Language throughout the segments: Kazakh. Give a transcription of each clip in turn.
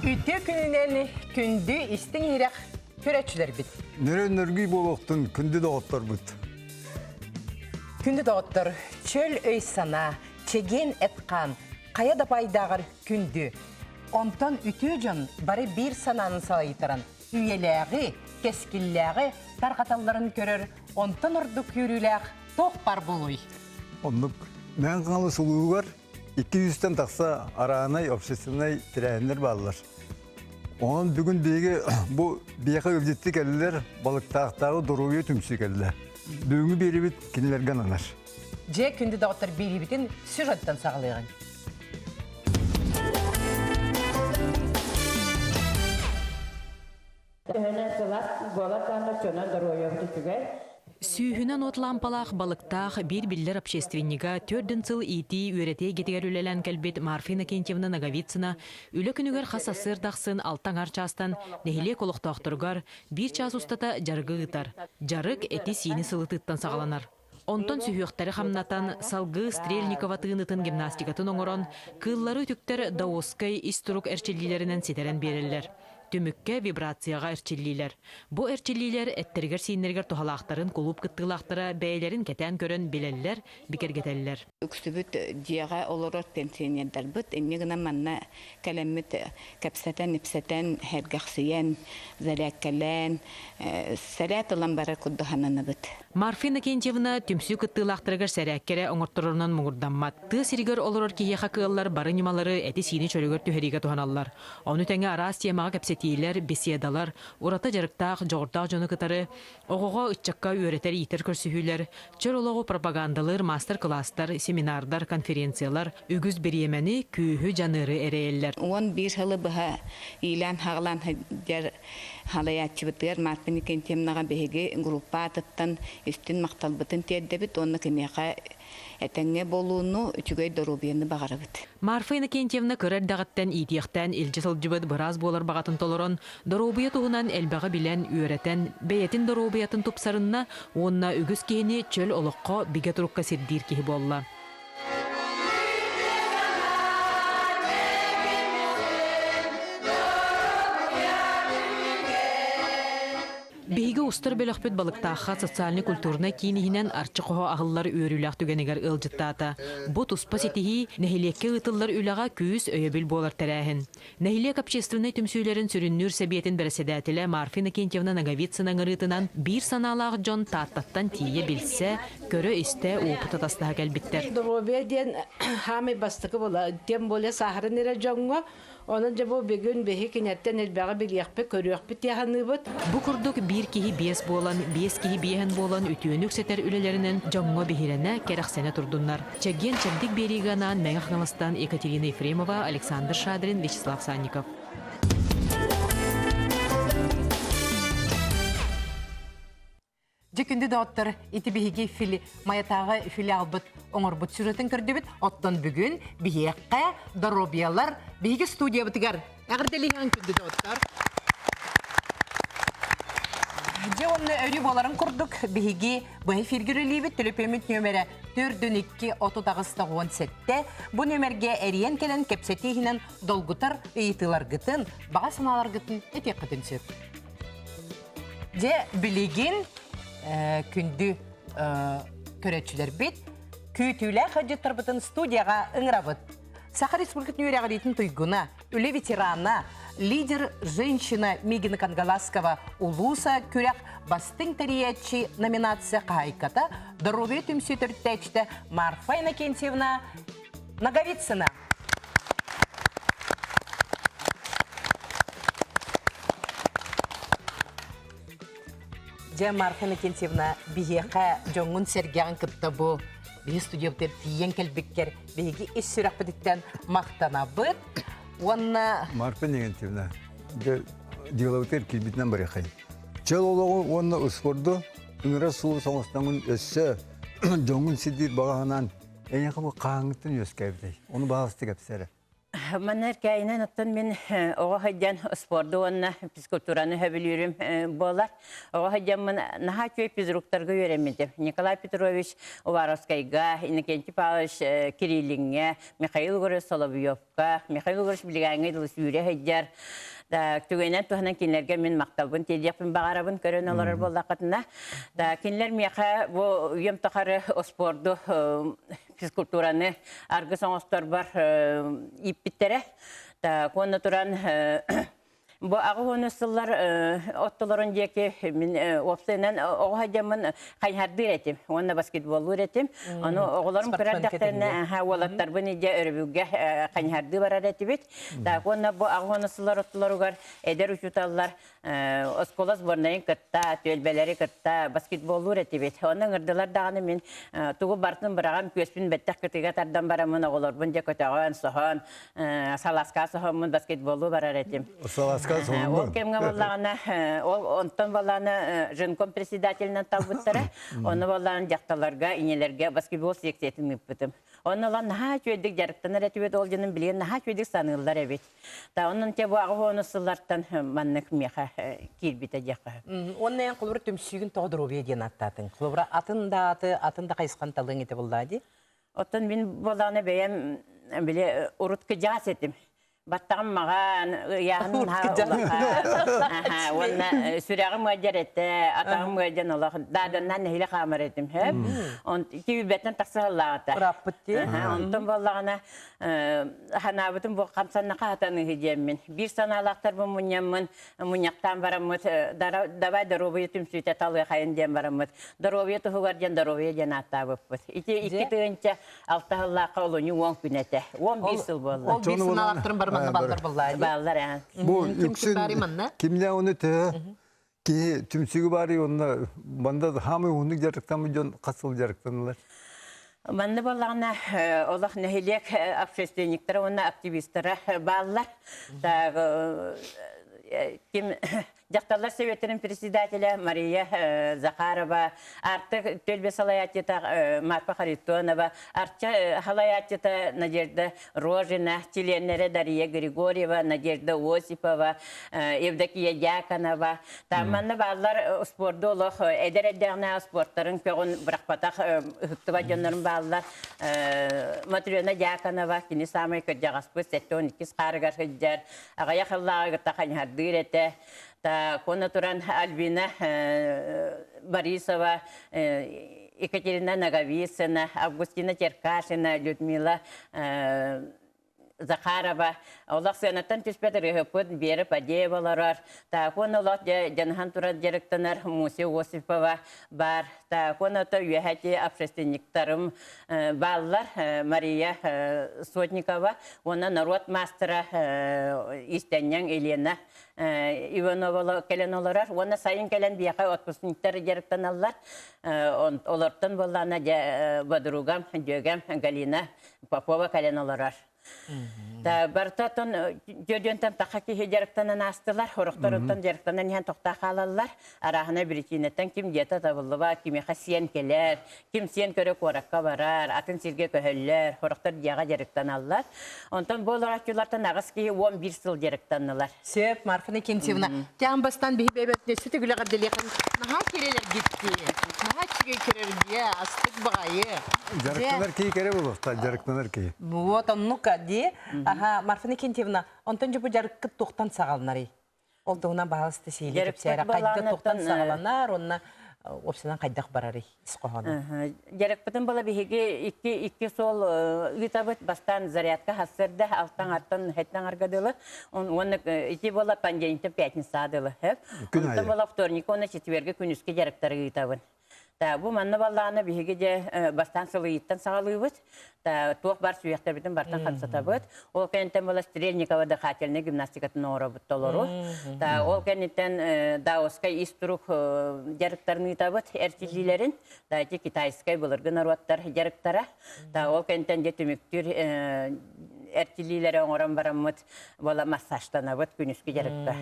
Үтө күнінен күнді істің ерек көрәтшілер бит. Нөрі болуқтың күнді дағыттар бұд. Күнді дағыттар чөл өй сана, чеген әтқан, қаяда пайдағыр күнді. Онтан үтө жон бары бір сананын салайытырын. Үйеләғі, кескілләғі, тарқаталарын көрір, онтан ұрды көріләғ тоқ бар болуй. Онлық мән қаңлы сұлуы бар, 200-тен тақса арағанай, общественной тірәйіндер балылар. Onun bugün bege bu biyaka öbjettik eller balıktağıtağı doruğuya tümsük eller. Bugün biri bit kinlergen anar. Je kündü dağıtır biri bitin süjetten sağlayın. Сүйхінен от лампалақ балықтақ бір биллер общественнига төрдін цыл ити үйрете кетігер үлелен кәлбет Марфина Кентьевна Наговицына үлі күнігер қасасыр дақсын алтан арчастан нехиле колықтақтырғар бір час устата жарғы ғытар. Жарық әті сині сылытыттан сағаланар. Онтон сүйіқтері қамнатан салғы Стрельникова тыынытын гимнастикатын оңырон, кыллары түктер даоскай иструк әрчелілерінен сетерен берілер. Түмікке вибрацияға әрчелілер. Бұ әрчелілер әттергер сейінергер тұхалақтарын кулуп кыттылақтыра бәйлерін кәтән көрін білелілер, бікергетелілер. Үксібіт дияға олырыр пенсионердар бұд, емнегіна манна кәлемміт кәпсәтен, іпсәтен, әргәқсиян, зәләккәлән, сәләт ұлан бары күддіғананы бұд. Марфина Кентьевна түмсі кыттылақтырығыр сәрәккері оңырттырырынан мұғырданмат. Ты сиригер олырыр кейеқа кығылар бары немалары әті сині чөрігер түхериге туғаналар. Оны тәңе арас темаға кәпсетейлер, беседалар, урата жарықтақ, жоғыртақ жоны кытары, оғыға ұтчаққа үйретер етер көрсүхілер, чөр олығы пропагандалар, мастер-класстар, семинардар, конференциялар, үгіз беремені күйі жаныры әрейелер. 11 жылы бұға илан хағылан жар халаятчы бұтығар Марфина Кентьевнаға бәйге группа атыттан үстін мақтал бұтын теддебіт, оны кенеға әтәңе болуыны үчігөй дорубияны бағары бұд. Марфина Кентьевна көрер дағыттан итияқтан елжі сылжыбыд біраз болар бағатын толырын, дорубия туғынан әлбәғы білен үйретен, бәйетін дорубиятын тұпсарынна, онына үгіз кейіні чөл олыққа біге тұрыққа сердир кейі болла. Бейгі ұстыр бөліқпет балықтаққа социальный культурна кейінігінен арчы қоға ағылар өріліғ түгенегер ұлжыттата. Бұ тұспа сетихи нәхилекке ұтылар үліға күйіз өйебіл болар тәрәхін. Нәхилек общественный түмсүйлерін сүріннүр сәбиетін бәріседәтілі Марфина Кентьевна Наговицына ғырытынан бір саналағы жон таттаттан тие білсе, көрі істі опыт атастыға кәлбіттер. Дробеден хамы бастықы бола, тем боле сахарын әрі жоңға, onun cevabı bir gün behi kinetten elbette bir yakpe körüyor bit yahanıbıt. Bu kurduk bir kihi biyes bolan, biyes kihi biyen bolan ütüönük seter ülelerinin jongo bihirene kereksene turdunlar. Çegen çemdik beriganan Meğaknalıstan Ekaterina Efremova, Alexander Şadrin, Vyacheslav Sannikov. Жекінді дауыттар еті бейге маятағы филиал бұд оңыр бұд сюжетін көрді біт. Оттан бүгін бейеққа доробиялар бейге студия бұтығар. Әғірделеген күнді дауыттар. Же оны өрі боларын құрдық бейге бұй фиргірілі біт. Төлөпемет нөмері 4-2-30-17. Бұл нөмерге әріен келін кепсетейінен долгутар ұйытылар ғытын, баға саналар ғытын әте қытын сөп. Же білеген күнді көретшілер бет, күйтілі қажеттар бұтын студияға ұңырабыт. Саха Республикатын үйрәғы дейтін тұйгына, үлі ветерана, лидер женщина Мегина Кангаласкова улуса көрек бастың тәриетші номинация қайқата дұрубе түмсі түрттәчті Марфина Кентьевна Наговицына. Марфина Кентьевна бейеқа жоңын сәргеғын күтті бұл. Бейі студиябдер тиен кәлбеккер бейге ес сүрақ бідіктен мақтана бұд. Марфина Кентьевна деловтер келбетінен бар еқай. Чел олығы оны ұспорды, үңірі сұлы соңыстаңын өссі жоңын сидір бағағынан әйеқі бұл қаңыттың өскәбдей. Оны бағасты кәпсәрі. Манар кайнан оттан мен оға хайдан спорду онна физкультураны хөбілерім болар. Оға хайдан мен наха көй физруктарға өремедім. Николай Петрович Уваровскайга, Иннокентий Павлович Кириллинге, Михаил Гореш Соловьевка, Михаил Гореш білгәңе дылы сүйре хайдар. Түгенен туһанан кинлерге мен макталбын, тедияқпын бағарабын көрен олар болдақытына. Кинлер меха бу үйем тақары спорду физкультураны арғы соңыстар бар иппиттере. Коны туран бу ағы онысылар оттыларын деке мен опсайнан оға жамын қайнарды үретім. Онна баскетбол үретім. Оны оғыларым көрердіқтеріне олаттар бұны де өрібіге қайнарды барар етібет. Онна бу ағы онысылар оттыларуғар әдер үшуталар оскола сборнайын кыртта, төлбелері кыртта баскетбол үретібет. Оның ұрдылар дағаны мен туғы бартын бірағам көспін бәттәк кіртіге тардан барамын оғылар бұнде көтіған, соған, саласқа соғамын баскетболу барар етім. Ол кемге болағына, онтан болағына жынком председателінен талбыттары, оны болағын жақталарға, инелерге баскетбол секциятын үппітім. Оны олан наға чөйдік жарықтанар әтібет ол жының білген наға чөйдік санығылар әбет. Оның те бұағы онысылардан маннық меха келбеті жаққа. Оның ең құлбыр түмсүйгін тоғдырове ден аттатын. Құлбыра атында қайысқан талың еті болды? Оттан мен болағына бәйім біле ұрытқы жас етім. Баттағым маған яғын оны сүрәғым өйдер әтті, атағым өйден олақ, дадынан нәйлі қамыр етім. Кебілбеттен тақсығылағыта. Ұрап бұтты? Онтын болағына ханабытын бұл қамсанна қағатаны хедеммен. Bir саналақтар бұл мұнямын, мұняқтан барамыз, давай даровые түмсүйте талғы қайын ден барамыз. Даровие тұхығар ден даровие ден аттабып бұд. Икі түгінші алтағылаққа олыны 10 күн әті. 11 сыл болды. Ол 1 саналақтырын барманны балдар боллайды. Балдар, Бу үксін кимне оны те ки түмсүгү бары онна банда хамы ундук жарыктан жон касыл жарыктанылар. Манны болағына олақ нәхелек общественниктері, оны активистері баллар. Ким Жақталар Советінің председателя Мария Захарова, арты төлбе салаятета Марфа Харитонова, арты халаятета Надежда Рожина, членері Дарья Григорьева, Надежда Осипова, Евдокия Дьяконова. Таманны баллар спорды олық, әдер-әдеріне спорттарын көғін бірақпатақ үктіва жонларын баллар. Матрена Дьяконова, кені самай көдjағаспы, 7-12 қарығар хүддер, ағая қыллаға ғыртақын хардыр еті. Кона туран Альбина Борисова, Екатерина Наговицына, Августина Черкашина, Людмила Захарова, Олақ сенаттан түспетір өпіт бері падееваларар. Кона олақ жанхан туран директорар Муси Осипова бар. Кона то үйәхәте общественниктарым баллар Мария Сотникова, она народ мастера Истеннян Елена Иванова келен оларар. Она сайын келен бияқай отпускниктар директан аллар. Олартан боллана Бадругам, Дёгам, Галина Попова келен оларар. Бартатын жөдентен тақаки хедеріктанын астылар, хорықтарыттан деріктанын ен тоқта қалалар, арағына бірекенеттен кім дета табылыва, кимеха сен келер, ким сен көрі қораққа барар, атын серге көхілер, хорықтар дияға деріктан алылар. Онтан бұл ұрақчылартан ағыз кейі 11 сыл деріктанылар. Сеп, Марфана Кентьевна, тян бастан бейбебетіне сүті күлі қабделеқін, наға керелер кетті, наға чүге керерге, астық бағайы. Жарықтанар кей кере бұл, жарықтанар кей. Вот он, ну-ка, де, Марфана Кентьевна, онтан жопы жарыққы тоқтан сағалынар. Ол доғынан бағалысты сейлетіп сәйрі, қайды тоқтан сағаланар, онына опсынан қайдақ барары ісқоғаны. Жарықпытын бала бейге екі сол ұйтабыт бастан зарядқа хасырды, алтан-аттан хәттен аргадылы. Оны ити бола пандемиятын пятница садылы. Онтан бола вторник, оны четверге күніске жарықтары ұйтабын. Бұл манны баллағына бейге де бастан сылы еттен сағалуыбыт. Тоқ бар сүйектер бітін бартан қамсатабыт. Ол кәнеттен бола Стрельникова да қателіне гимнастикатын оғырабыт толыру. Ол кәнеттен даоскай иструк жарықтарын ұйтабыт әртілілерін. Әте китайскай бұлырғын аруаттар жарықтара. Ол кәнеттен де түміктір әртілілері оңыран барамыт бола массажтанабыт күніскі жарықта.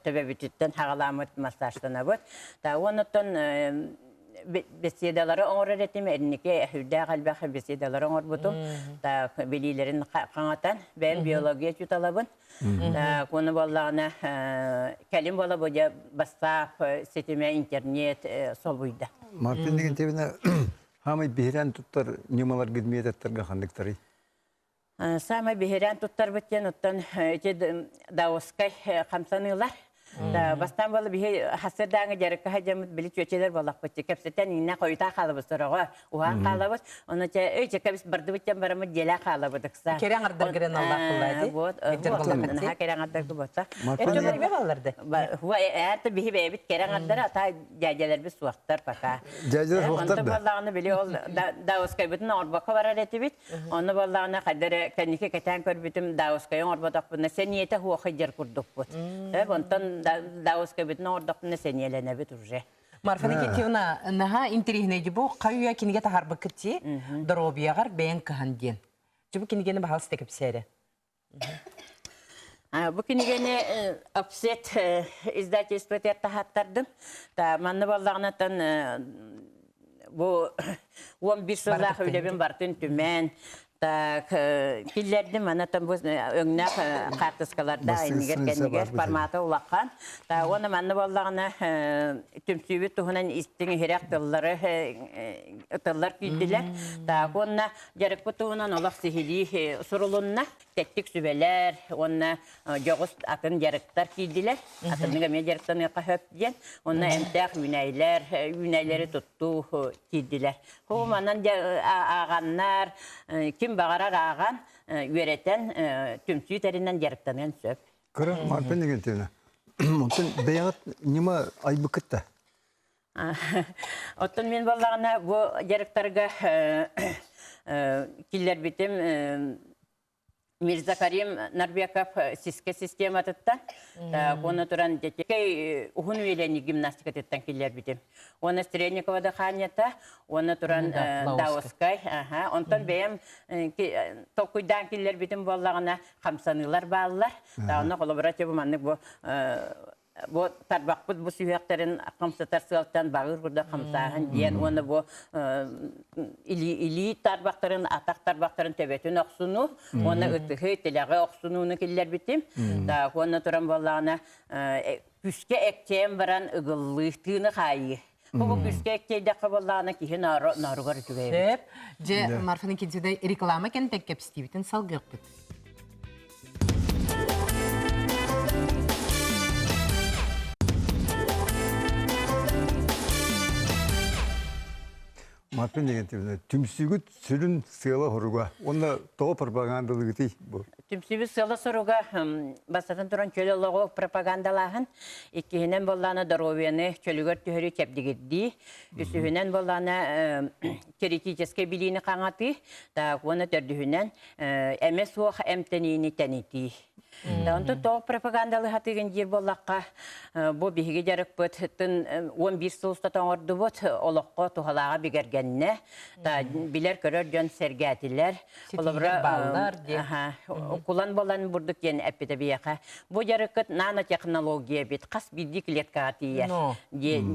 Төбе бүтіттен хағаламыт массажтанабыт. Оныттан беседалары оңор эретим, эрнике хүлдә қалбақ беседалары оңор бұтым. Та белилерін қаңатан, бәм биология чуталабын. Та коны болағына кәлім бола бұда бастап, сетеме интернет сол бұйда. Мартин деген тебіне хамай бейрен тұттар немалар гідмейдеттарға қандықтары? Самай бейрен тұттар бүттен, оттан дауыскай қамсанылар. Бастан болы бихи хасырдаңы жарыққа хажамыд білі чөчелер болақ бұтты. Кәпсеттен иңна қойта қалыбыз сұрағы, уған қалыбыз. Оны өйче кәбіс барды бүттен барымыз желі қалыбыдықса. Керен ардыр керен Аллах бұлайды. Керен ардырды болса. Өте бәрге баларды? Әрті бихи бәйбіт керен ардыр, ата жәжелер біз суақтар пака. Жәжелер суақтар да? Оны болағыны білі ол дауыскай бұтын орбаққа барар еті бит. Оны болағыны қадыры кәнеке кәтен көр бітім дауыскайын орбатақ бұтына. Сен ниеті хуақы жер күрдік бұт. Онтан дауыска бітін ордақпына сен елені біт уже. Марфана Кетевна, наға интерегіне жібу қайуя кенеге тағарбы күтті, дұробияғар бәйін кіған ден. Жібу кенегені бағалсы текіп сәрі? Бұл кенегені апсет издательство тәртіғаттардым. Манны балағынаттан бұл 11 сылақ өлебін бартын түмен. Киллерді манатан бұл өңнақ қартыскаларда айнығыр кәнігер форматы ұлаққан. Оны манны болағына түмсүйбі тұғынан істің херек тұллар күйділер. Онына жарық бұтығынан олақ сихили сұрылынна тәттік сүбелер, онына жоғыз атын жарықтар күйділер. Атынығы мен жарықтан ұққа хөптен. Онына әмтәқ үйнәйлері тұтту күйділер. Ол манан ағаннар, кім бағарар аған үйереттен түмсүй тәрінен жарықтанған сөп. Көрі, Марпен деген тевіне. Онтын бәяғат нема айбы күтті? Оттын мен болағына бұл жарықтарға келер бітім Мирза Карим Нарбеков сиске система тұттан. Оны тұран жетекей ұғын өйлені гимнастика тұттан келер бітім. Оны Стрельниковада қанета, оны тұран Дауыскай. Онтан бәйім тоқуйдан келер бітім болағына қамсанылар бағылар. Оны қолабырат ебіманны бұл тарбақпыд бұл сүйектерін қамсатар сылттан бағыр құрда қамсағын дейін. Оны бұл или тарбақтарын, атақ тарбақтарын төбетін оқсыну, оны үттіғі тіліғі оқсынуыны келер бітім. Оны тұран болағына күшке әктейін баран ұғылықтығыны қайы. Бұл күшке әктейді қабылағына кейі нарығар жүгейді. Сөп, же Марфана Кетевна реклама кен тәк кәпістебетін салғық бұд. Марпен деген тебіне түмсігіт сүрін сыйла ғыруға. Онда тоғы пропагандалы гітей бұл. Түмсігіт сыйла сұруға басатын тұран чөлі лоғы пропагандалағын. Иккігінен болғаны дұровені чөлігер түхірі кәпдігерді. Үсігінен болғаны теоретическе біліні қаңаты. Оны төрдігінен әмес оқ әмтенейіні тәнеті. Онда тоғы пропагандалы хатыгын жер болаққа бұл бігіге жарық бұд. 11 сылыста тоңырды бұд. Олыққа тұғалаға бігергенне. Білер көрер жөн сәргәтілер. Балдар де. Кулан болан бұрдық ен әппеті бияқа. Бұл жарықыт нанотехнология бет. Қас биді клетка атия. Ен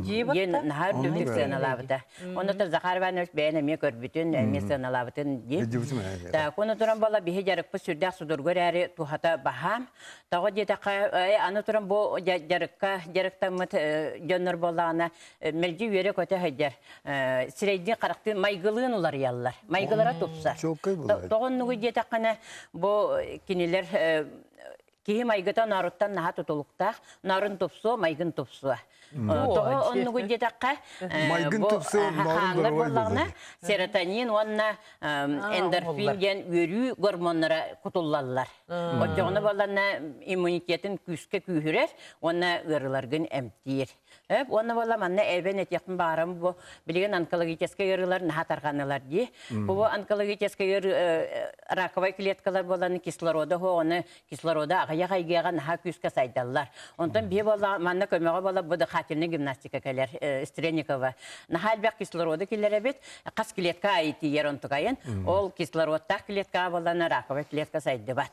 нағар дөмдік сыналабыда. Оны тұр Захарван өш бәйін әме көрбітін, әме сыналабытын де. Оны тұран бола бігі жарық бұд сүрдәқ судыргөр әрі туғата бахам. Тағы детақа аны тұран бұл жарықтамыт жоныр болағына мәлді үйері көті хайдар. Сірейден қарақты майғылығын олар яллар. Майғылара тұпса. Тоғын нүгі детаққана бұл кенелер кейі майғыта нарыттан наға тұтылықтақ, нарын тұпсу, майғын тұпсу. Тоғы онны детаққа майғын тұпсу, нарын болағына серотонин, онына эндорфинген өрі гормонлары құтылалар. Отжоғыны болағына иммунитетін күске күйірер, онына ғырыларғын әмтейір. Оны болам анна әбен әтеқін бағарым бұл білген онкологический ғырылар наға тарғанылар де. Бұл онкологический раковай клеткалар боланы кислорода, оны кислорода ағая қайгеға наға күске сайдалар. Онтан бе бола, манна көмеға бола бұды қатылны гимнастика кәлер Стрельникова. Наға әлбәк кислорода келер әбет, қас клетка айты ер онтығайын, ол кислородтақ клетка боланы раковай клетка сайды бат.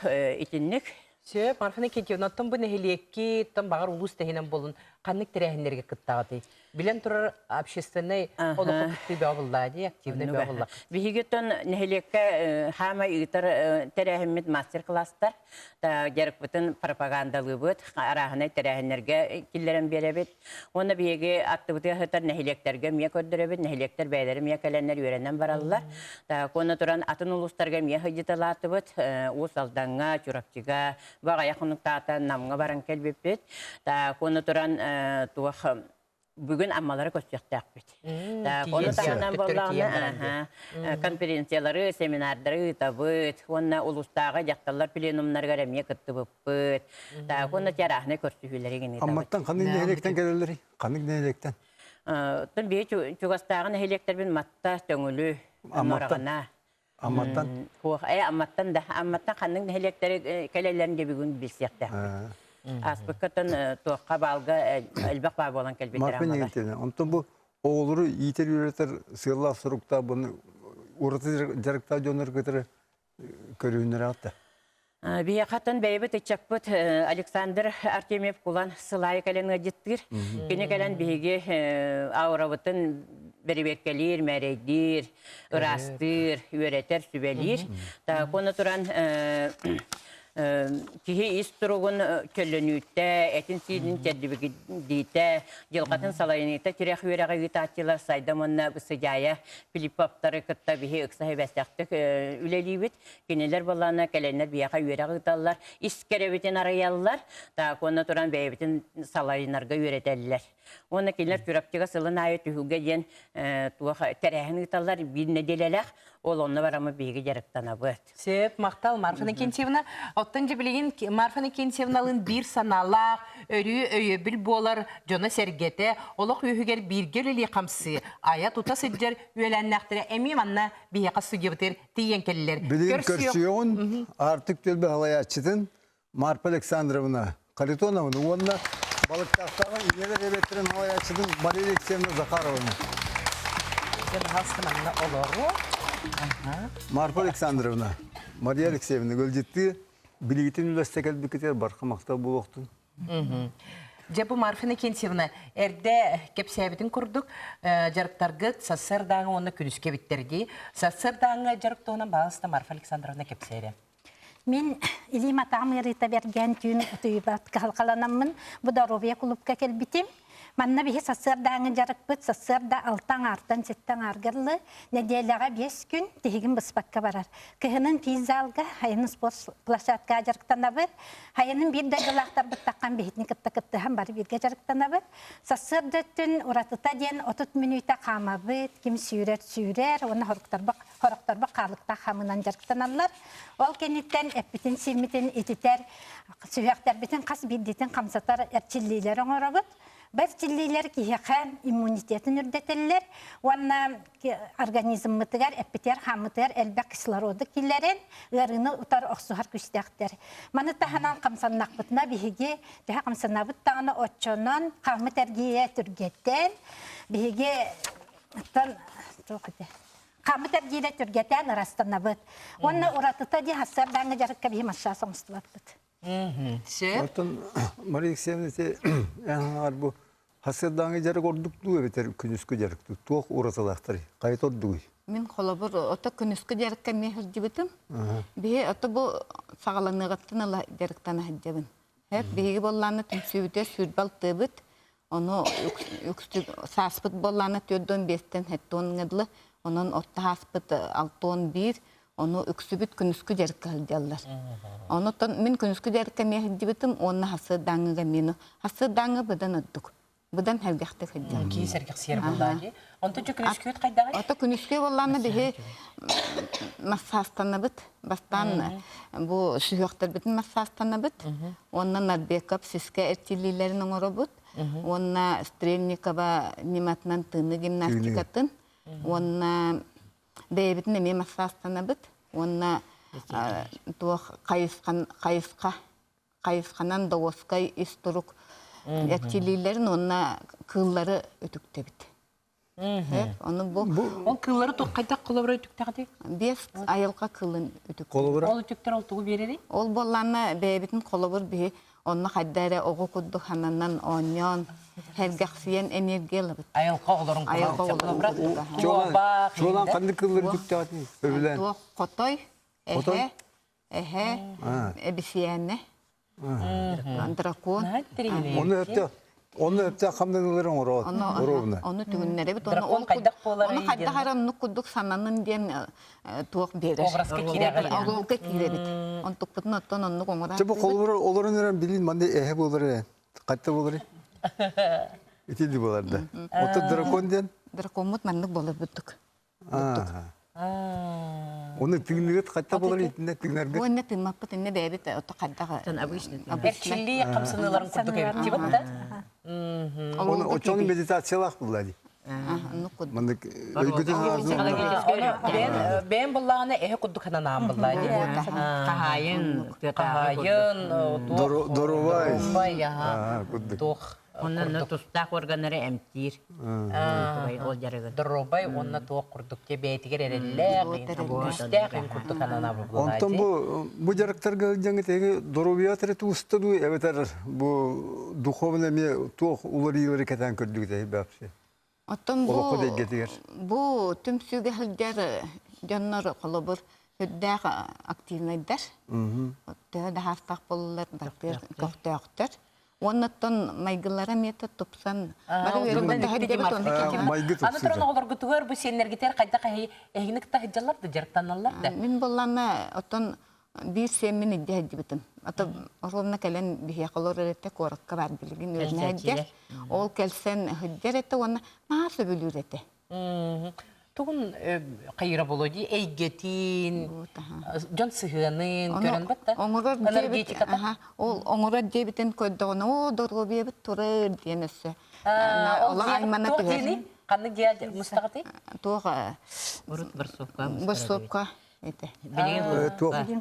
Итіннік. Сөп, Марфана Кетевна, оттан бұл нәхелекке, оттан бағар ұлыс тәхінен болын, қаннық тірәхіндерге күттағаты? Билен турар общественный олоқ күтті бәғыллады, активный бәғыллақ. Бихигеттен нехелекке хама игитар терехиммит мастер-класстар, жарык бүтін пропагандалы бұд, арахынай терехинерге киллерен беребет. Оны биеге актыбыты хытар нехелектерге мия көрдіребет, нехелектер бәйлері мия кәленер үйренен баралылар. Коны туран атын улустарға мия хыдиталаты бұд, уыз алданға, чурапчыға, баға яқынықтата намға баран келбепет. Коны туран туақ бүгін аммалары көстіяқтақ бет. Оны тағынан болағына конференциялары, семинардары табыт, оны улустағы жақталар пленумнарға рәмие күтті бұппыт. Оны тәрахына көрсігілері гені табыт. Амматтан қаның нәйлектен келелері? Қаның нәйлектен? Тұн бей чуғастағын нәйлектер матта төңілі норағына. Амматтан? Амматтан да. Амматтан қаның нәйлектері кәлелерінде бүгін білсияқтақ. Аспыққатын тоққа балға әлбақ бар болан кәлбеттер Марпен амалар. егетені. Онтан бұл оғылыры етер үйретер сығылақ сұрықта бұны ұрыты жарықта жоныр көтірі көрігінер атты. Бия қатын бәйбіт үтчақпыт Александр Артемьев кулан сылайы кәлен ғадеттір. Кені кәлен бейге ауырабытын беребеккелер, мәрейдер, ұрастыр, үйретер, сүбелер. Коны тұран кихи истругун көлөнүтте, этин сидин тәдбиги дите, жылгатын салайыныта тирах үйрәгә гитатчылар сайдаманна бысыжая Филипповтары кытта бихи ыксай бәстәктек үлелибит, кинелер балларына кәләннәр бияга үйрәгә гиталлар, искеребитен араяллар, та коны туран бәйбитен салайынарга үйрәтәлләр. Оны кинелер күрәптегә сылын айы түгүгә ден туга тәрәһен гиталлар бир неделеләк, ол онны барамы биге жарыктана быт. Сеп, мақтал Марфа Кентьевна. Оттан жебілеген Марфа Кентьевналың бір саналақ, өрі өйебіл болар, жона сәргеті, олық үйігер біргер үлі қамсы. Ая тута сәджер өйеләннәқтірі әмей манна бейеқа судебітер тейен келілер. Білген көрсіуін артық төлбі ғалаятшытын Марфа Александровна Каритоновна, онына балықтақтаған инелер әбеттерін ғалаятшытын Мария Алексеевна Захаровна. Марфа Александровна, Мария Алексеевна гөлжетті білігітін үләсті кәлбі кетер барқа мақта бұл оқтың. Жабы Марфа Кентьевна, әрді кепсәбетін күрдік, жарықтарғы сассырдағы оны күніске біттерді. Сассырдағы жарықтығынан бағысты Марфа Александровна кепсәйді. Мен Илима Тамырыта берген түйін ұтыйбат қалқаланамын. Бұда Ровия клубқа келбітім. Манна бихи сассырдаңы жарық бұд, сассырда алтан артан сеттен арғырлы, неделяға 5 күн тегін бұспаққа барар. Кіхінің пейзалға, хайының спорт площадқа жарықтана бір, хайының бір дәгілақтар бұттаққан бейітні кітті-кіттіған бары бірге жарықтана бір. Сассырды түн ұратыта ден 30 минута қама бұд, кем сүйрер, оны хорықтарбақ қалықта қамынан жарықтаналар. Ол кенеттен әппітін, силмітін, етітер, сүйектер бітін қас бірдетін қамсатар әрчіллейлер оңыры бұд. Бір тілейлер кейхен иммунитетін үрдетелер, онна организм мұтығар, әппетер, хамытығар, әлбәк кислороды келерін, ғарыны ұтар оқсуғар күстәқтер. Маны тағынан қамсаннақ бұтына бейге, жаға қамсанна бұттағыны отчонан, қамыт әргейе түргеттен, бейге қамыт әргейе түргеттен ұрастана бұт. Онна ұратыта де хасарданғы жарыққа бейім аша соңыстылап бұт. Оттан Мария Алексеевна те әңғар бұл хасырдаңы жарық ордықту өбетер күніскі жарықты. Тоқ ұраталақтары. Қайт ордығы? Мен қолабыр ота күніскі жарыққа мехір жібітім. Бейе ота бұл сағаланығаттын ала жарықтан әджебін. Әп бейге болланы түмсүйбіте сүрбал тұбыт. Оны саспыт болланы төдден бестен әттон ғыдлы. Onun otta haspıt 6-11, onu üksübüt künüskü jerikka hıldiyallar. Onu min künüskü jerikka mehdibitim, onu hası dağıga meni. Hası dağı bıdan öddük. Bıdan hevgektik hıldiyallar. Ki sergek siyer buldağdı. Ondan çok künüskü öt kaydağı? Ota künüskü bollanı bihi massastanı bıt. Bastan bu sühüktür bitin massastanı bıt. Ondan nadbekap siske ertililerin oğru bıt. Ondan Strelnikova nimatnan tığını gimnastikatın. Ondan beybitin eme massastanı bıt. Ondan kayıskanan doğuskay isturuk ertililerin ondan kılları ötükte bit. Onu bu. O kılları toqqayda qolabra ötüktəğdi? 5 ayılqa kılın ötük. Ol ötüktər oltuğu bereri? Ol bollanı bebitin qolabır bihi. Onu haddara oğu kuddu hanandan onyon, хәргәхсиен энергиялы бит. Айылқа оларын Айылқа оларын Çoğulan kandı kılları güttü övülen. Туох котой, Котой? эһэ, эбисиэнне, дракон. Onu öptü kamdanıların orovuna. Оны түгүннәре бит, Дракон кайдак болар Оны иден? кайда харамны кудук сананын ден туох берер. Образка кирәгәр yani. Олуга кире бит. Он тукпытын оттон онны коңора. Çabuk olurun eren bilin mande ehe bolur. Katta bolur. İtildi bolardı. Otu drakon den. Драконмут маннык болуп бүттүк. Onu tügnüget katta bolur itinde tügnerge. Бу энне тымаппыт энне бэбит отто кайдага. Эрчилли камсыныларын курдук эбиттибит да. Onu o çoğun meditasyalak bullar. Онны куд. Mandık öygütün ağzı. Ben bullağına ehe kurduk hananağım bullağı. Kahayın. Kahayın. Dorovay. Dorovay ya. Kurduk. Doğ. Onun tustaq organları emtir. Ol jarıgı. Dorovay onunla doğ kurduk diye beytiger erelle. Üstek kurduk hananağım bullağı. Ondan bu jarıktarga jangi tegi doroviyatırı tuğusta du eveter bu duhovne mi tuğ uları yıları keten kördük de hepsi. Оттон Олоққа да кетігер. бу түмсүгө хилдер жаннар колобур хүддәк активныйдар. Отта да хартак боллар бактер коктоктор. Оннаттан майгылара метод тупсан. Maygı Аны tutsuca. тұрын олар күтігер бұл сенергетер қайда қай егінік тахыджалар да жарықтаналар да. Мин боллана оттон bir semin iddi hadi bitin. Ata oronna kelen bihe qalor ette korqqa var bilgin özne hadi. Ol kelsen hüdder ette ona nasıl bölür ette. Тугун кайра болоди эйгетин жон сыгынын көрөн батта. Энергетика. Ол оңорор дебитен көддөгөн о дорго бебит турыр денесе. Ол аймана тени каны гел мустагаты. Туга Bir sopka. bir sopka ете.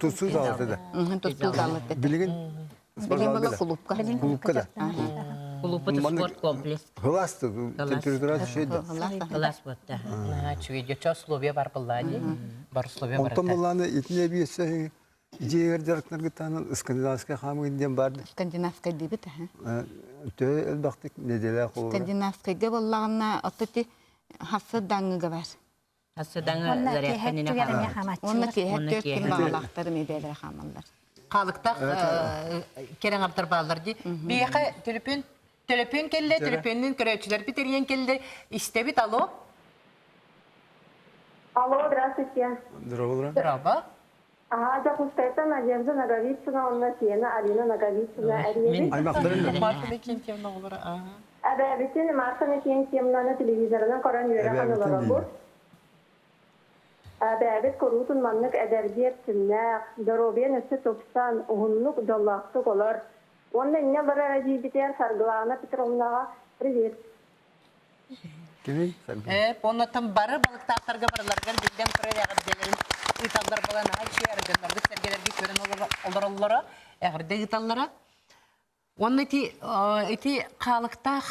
Tuzsuz aldı da. Тустуз алат ете. Bilgin. Билин бала клубка. Kulupka da. Kuluput sport kompleks. Hılastı. Temperatürası şeydi. Kelas botta. Чуйде чо Словия бар буллади. Бар Словия бар. Ondan bulanı itine bir şey. Ciğer jarıklar gıtanın İskandinavska hamıgından vardı. Скандинавская дебит. Tö elbaktık nedele olur. Скандинавская боллагына оттати хасы даңгы бар. Hasıdan Онна zaryakanına кеһет kalan. түгәрәмә хамат. Оны кеһет төрт ким багалактар меделер хамаллар. Халыкта керең аптар балдар ди. Бияка телефон келде, телефоннун көрөчүлөр битерген келди. Истебит алло. Алло, здравствуйте. Здорово. Браво. Я Кустета Надежда Наговицына, онна сена Алина Наговицына әребет. Aymakların da. Мартин Кентьевна олар. Әбәбетін Марсаны кен темнаны телевизорынан коран үйрі қанылығы бұл. Әбәбет көрутын маннық әдәрбет тіннәқ, дұробен үсі топсан, ұғынлық доллақтық олар. Онда не бір әжибетер Сарглана Петровнаға привет. Kimin? Оннатын бары балықтақтарға барыларғар білден көрер әғірделерін ұйталдар балан айчы әргендерді сәргелерге көрін олар әғірде ұйталлара. Онны эти қалықтақ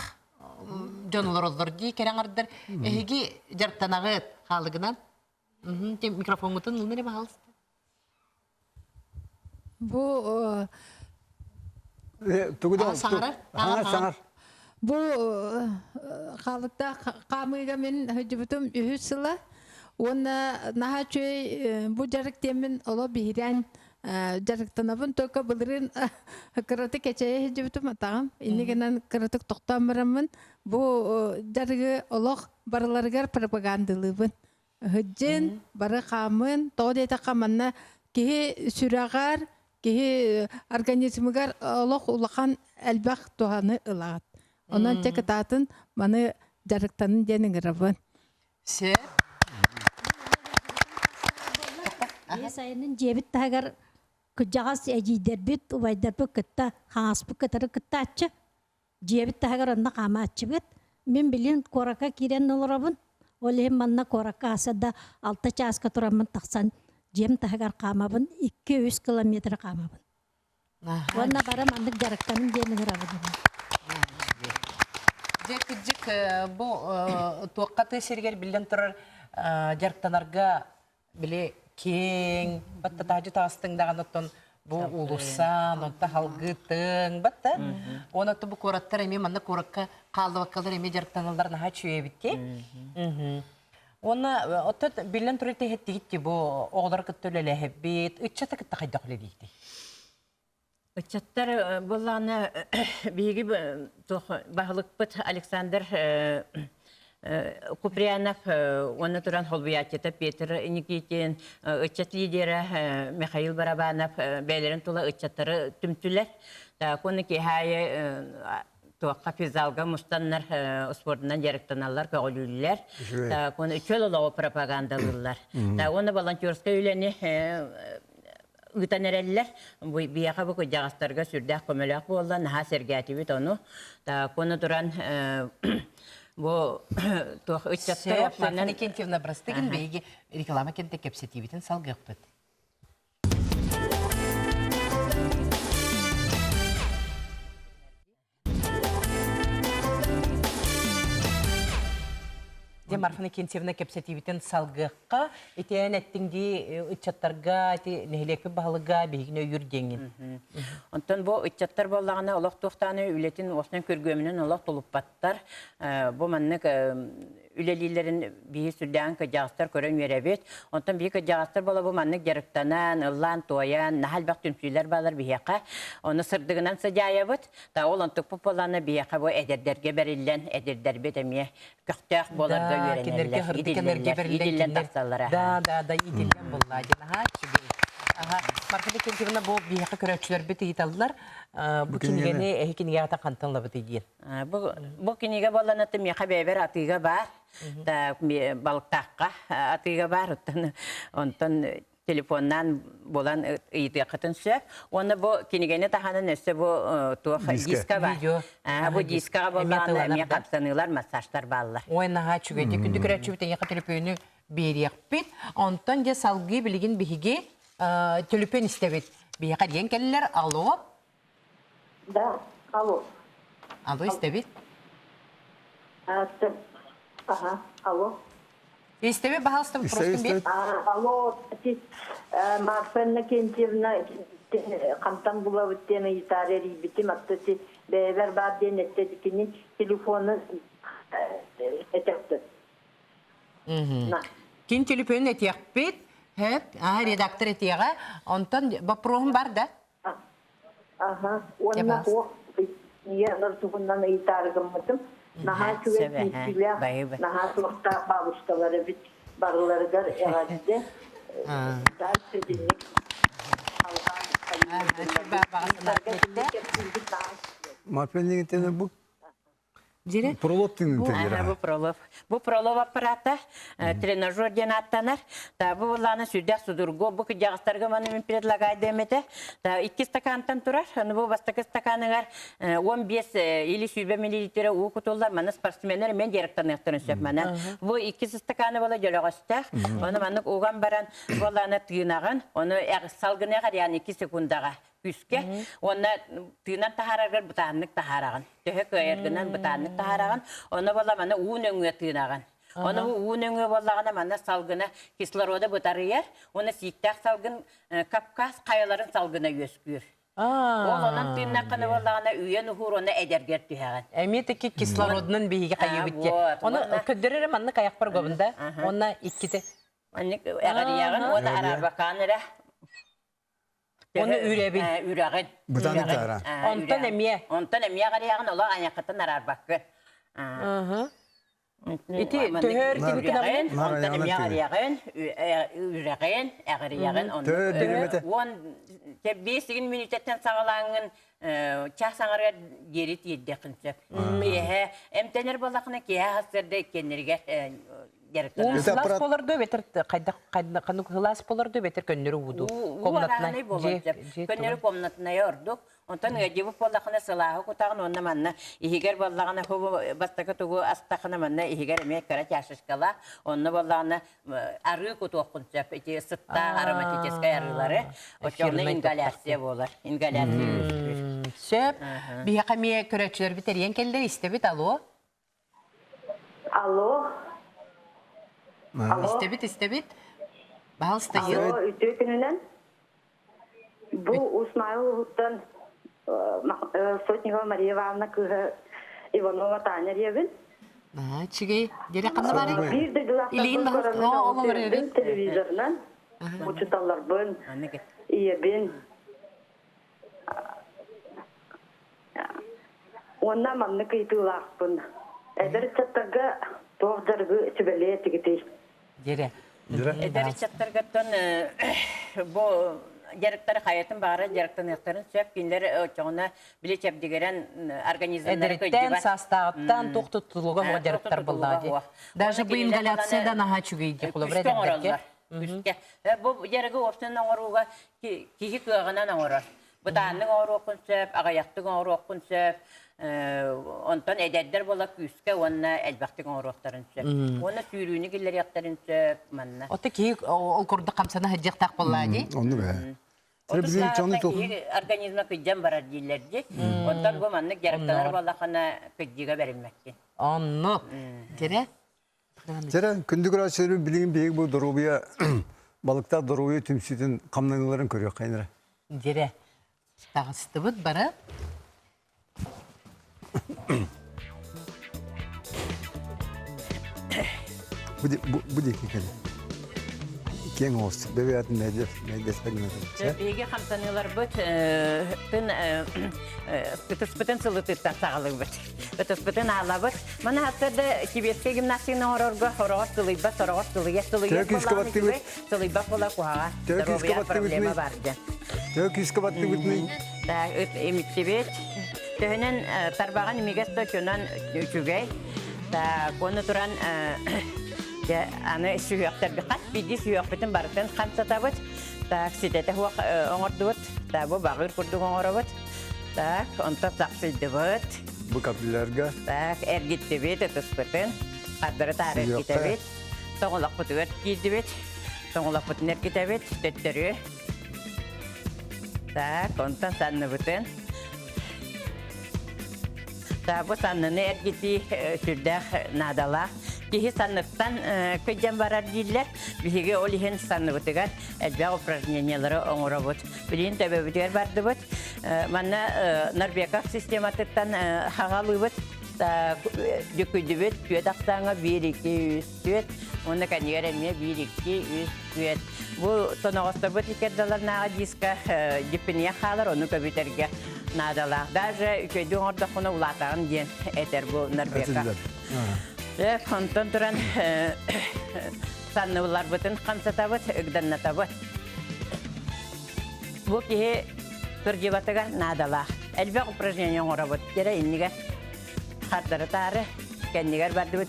жонылар олар дей керен ардыр әйге жарттанағы қалығынан. Микрофонғытын ұлмере бағалысты. Bu Саңарар? Саңар. bu халыкта камыга мен хөҗүбүтүм үһүсыла. Оны наха чөй бу жарык темен ола бирән жарыктанабын только булырын кыраты кече хөҗүбүтүм атагым. Иннигенен кыратык токтамырамын. Бу жарыгы олох барыларгар пропагандалыбын. Хөҗҗен бары камын тодета каманна ки сүрагар ки организмгар олох улахан әлбәх туханы ылагат. Онан текататын маны жарыктанын дениграбын. Сеп? Сайынын жебит тагар күжагас эжидербит убайдарбы кытта хаңаспы кытары кытта ачы. Жебит тагар онна кама ачыбыт. Мен билин корака кирен олорабын. Олем манна корака асада 6 часка турамын таксан. Жем тагар камабын 200 километр камабын. Онна бара мандык жарыктанын дениграбын. Жек бұл туаққаты сергер білден тұрар жарықтанарға біле кең, батта тажы тағыстың даған оттон Бу улусан, онта халгытың, батта. Оны бу кораттар эми манна коракка калды ваккалар эми жарыктаналар наха чүйебитти. Оны отот билен турете хеттигитти бу оглар кыттөлеле бит, ыччата кытта кайда кылы дейти. Ычаттар боланы биги бахылыкпыт Александр Куприянов, оны туран холбуячета Петр Никитин, ычат лидера Михаил Барабанов, бәйлерін тула ычаттары түмтүлер. Коны кехайы туаққа физалга мустаннар спортынан жарықтаналар, көғілілер. Коны чөл олауы пропагандалылар. Оны волонтерская үйлені үтанереллер, бияқа бұқы жағастарға сүрдәқ көмелек болды, наға сергәтібет оны. Коны туран бу тох ычаттар Марфа Никентьевна Брастыгин беги реклама кенте кепсетибитин салгыкпыт. Де Марфа Никентьевна кепсетибитин салгыкка итен эттиңди ычаттарга эти нехлекпи баалыга бегине үйүрдеңин. Онтон бу ычаттар боллагына олох туктаны үлетин оснан көргөмүнөн олох толуппаттар. Бу маннык үлелилерин бии сүрдән кыжастар көрөн йөрәбет. Онтон бии кыжастар бола бу маннык жарыктанан, ыллан, тоян, нахал бак түмсүйләр балар бияка. Оны сырдыгынан саҗаябыт. Та ол онтук пополаны бияка бу эдердерге берилен, эдердербет эмие көктөк боларга йөрәнеләр. Идилләр такталлара. Да, идилләр булла. Җанаһа чиби. Марфа Никентьевна бу бияка көрәчләр бит италлар. Бу кингәне кингә ата кантанла бит диен. Бу кингә болланаты мия хәбәр атыга бар. Да балыктакка атыга бар. Онтон телефоннан болан ите кытын сөп. Оны бу кингәне таханы нәсе бу тух диска бар. Бу диска болланы мия капсанылар, массажтар баллар. Ойнаһа чүгәде күндү көрәчү бит яка телефоны бериек бит. Онтон же салгы билеген биһиге телефон истебит. Бияка диен келлер. Алло. Да, алло. Алло, истебит. Алло. Истебит, пожалуйста, просто бит. Алло, Марфа Никентьевна кантан була биттеме итарери битим аттати бевер бар ден эттедикини телефону этепти. Кин телефон этек бит. Хеп, редактор этега. Онтон вопросым бар да? Онна хо я тугундан итаргымытым. Наха чует мисиля, наха сорта бабушкалары бит барларыгар ягадде. Дальше денег Марфа Никентьевна бу Дире? пролог тинтелер. Бу пролог аппарата тренажер ден аттанар. Та бу ланы сүдә судурго бу кыжагыстарга маны мен предлагай демете. Та 2 стакантан турар. Аны бу бастакы стаканыгар 15 или 20 мл у кутуллар маны спортсменнер мен директор яктырын сөп мана. Бу 2 стаканы бола жөлөгөстө. Аны маны уган баран боланы тыйнаган, аны салгынага яны 2 секундага күскә. Аны тыйнан тахарагар бутаннык тахараган. Төһө көйәргәннән бутаннык тахараган. Аны бола маны уун өңгө тыйнаган. Аны уун өңгө боллагана маны салгына кислорода бутарыяр. Аны сиктак салгын Кавказ каяларын салгына өскүр. Оланан тыйнакны боллагана үйен ухуроны эдергер түйәгән. Әмитеки кислородның биһиге кайыбытты. Аны көддөрөр манны каяк бар гобында. Аны 2 Аны әгәрияган, аны арабаканыра. Оны үрәбин. Үрәгән. Бутаны тара. Онтон эмие. Онтон эмие гарыяган ола аякытын арабаккы. Ити төһөр тибикенәген. Онтон эмие гарыяган, үрәгән, әгәрияган. Он 5 минуттан сагалангын часаңарга герит йедде кынчак. Эмтенер балакны ки хасырда кеннерге Улас поларды бетер кайда кану хлас поларды бетер көннөрү уду. Комнатына көннөрү комнатына йордук. Онтан гәҗибе поллахны сылахы кутагын онна манна игер баллагына хобо бастакы тугу астакына манна игер ме кара чашышкала онна баллагына ары кутоккунчап эти сытта ароматическая арылары очорны ингаляция болар. Ингаляция. Сөп бияқамия көрәчләр битерген келдер истебит алло. Алло. Истебит. Балста Алло, үтөкүнүнөн. Бу Усмайловтан Сотникова Мария Ивановна кыга Иванова Таня ребен. Чигей, дере кана бары? Bir de İliğin glastan daha- sonra o olur evet. televizörden uçutallar bön. İyi ben. Ondan manne kıytılar bön. Eder çattaga doğdargı çibeleye tigiti. Дере. Эдер чаттаргаттан бу жарыктар хаятын бары жарыктан яктарын сөп киндер чоңна биле чепдигерен организмдер Эдереттен, састағыттан, тоқтытылуға жарықтар бұллады. Даже bu ингаляцияда наға чүгейді құлы бір әдердерге. Бу жарыгы офтан оңоруга кихи кыгынан оңорор. Бутанның оңору окун сөп, агаяктың оңору окун сөп, онтан эдердер бола күскә, онна әлбәктің оңору оқтарын сөп. Онна сүйрүүнү киллер яктарын сөп, манна. Оты кей ол күрді қамсаны хәджіқтақ бұллады. Onu be. Sıra bizim canlı tokum. Организма кыйжан барар дилерди. Онтан бу маннык жарыкталар балахана кыйжыга берилмекки. Онны. Дере? Sıra kündük araçları bilgin büyük bu dorubuya balıkta dorubuya tüm sütün kamlanıların körüyor kaynara. Дере. Тағысты бұд бары. Bu değil ki kendi. Кен olsun. Bebeğatın medya spaginadı. Биги хамсанылар бут тын спытын сылытыттан сағылы бут. Спытын ала бут. Мана хаттарда кибетке гимнастиканы орорго хорогос сылыйба, сорогос сылыйя сылыйя. Сылыйба бола куага. Здоровья проблема барды. Тök yüz kapattı bitmeyin. Так, эмитсебет. Төнен тарбаган мигесто чунан үчүгей. Так, кону туран аны сүйөктөр бикат биди сүйөктөрдүн барытын камсатабыт. Так, сидете хуак оңордубут. Так, бу багыр курдук оңоробут. Так, онто саксыйдыбыт. Bu kapillerge. Так, эргиттебет этыспытын. Кадыры тары эргитебет. Тоңолак бутует кийдибет. Тоңолак бутун эргитебет. Төттөрү. Так, онтон санныбытын. Так, бу санныны эргити сүрдэх надала. Кихи санныктан көйден барар дейлер. Бихиге олихен санныбытыгар әлбәк упражнениялары оңыробут. Билин төбөбүтер барды бут. Манна Нарбеков систематыттан хағалыбыт. Жүкүйдібет, түйет ақсаңа 1-2-3 түйет. Оны кәнегер әміне 1-2-3 түйет. Бұл тонағыстар бұт екердалар наға диска дипіне қалар, оны көбетерге надалақ. Даже үкейдің орда құны ұлатағын ден әтер бұл Нарбека. Онтан тұран саннығылар бұтын қамсата бұт, үгданната бұт. Бұл кеге түржебатыға надалақ. Әлбәқ упражнение оңыра бұт. Кері иннігер Хардары тары, кәннегер барды бұт,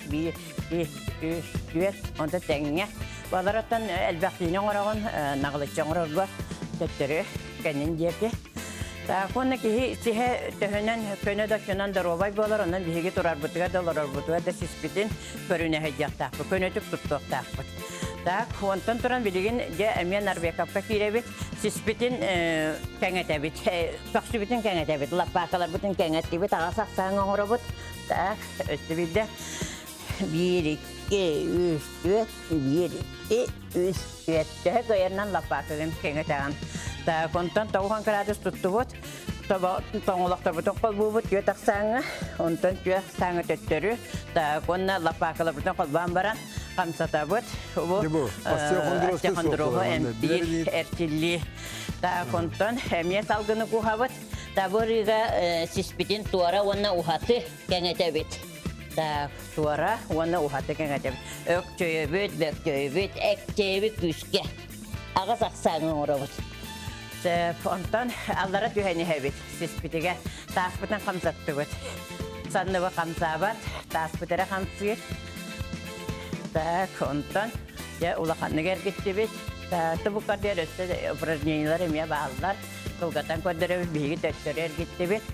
1-2-3 онда тәңіне. Балараттан әлбәқтейіне оңырағын, нағылытшы оңырарға төттірі кәннен жерде. Оны кейі сихе төхінен көне дақшынан да робай болар, ондан бейге тұрар бұтыға да лорар бұтыға да сіспетін көріне хәджақтақ бұт, көне түк тұттықтақ бұт. Онтан тұран білеген де әмен Нарбековқа кейребет, сіспетін кәңәтәбет, соқсыбетін кәңәтәбет, лаппақалар бұтын кәңәтәбет, ағасақ саңы оңыры бұт. Өсті білді 1-2-3 1-2-3 Төхі көйерінен лаппақығын кәңәтәған. Онтан тауған градус тұтты бұт, тоңылақтар бұтын қол бұт, өт ақсаңы, онтан өт саңы төттірі, онна лаппақалар бұтын қолбан баран, қамсата бұт. Остеохондроғы әмпир, әртілі. Онтан әмие салғыны құға бұт. Табырыға сіспетін туара онна ұхаты кәңәті бұт. Туара онна ұхаты кәңәті бұт. Өк жойы бұт, бәк жойы бұт, әк жойы бұт күшке. Ағыз ақсаңы ұра бұт. Онтан аллара түйәне әбет, сіспетіге таспытын қамсатты бұт. Санныбы қамсабат, таспытыра қамсығыр. Онтан улақанны кәргетті бет. Тұбыққардер өсті упражнениялар әме бағалар. Қылғатан көрдірі бейгі төттері әргетті бет.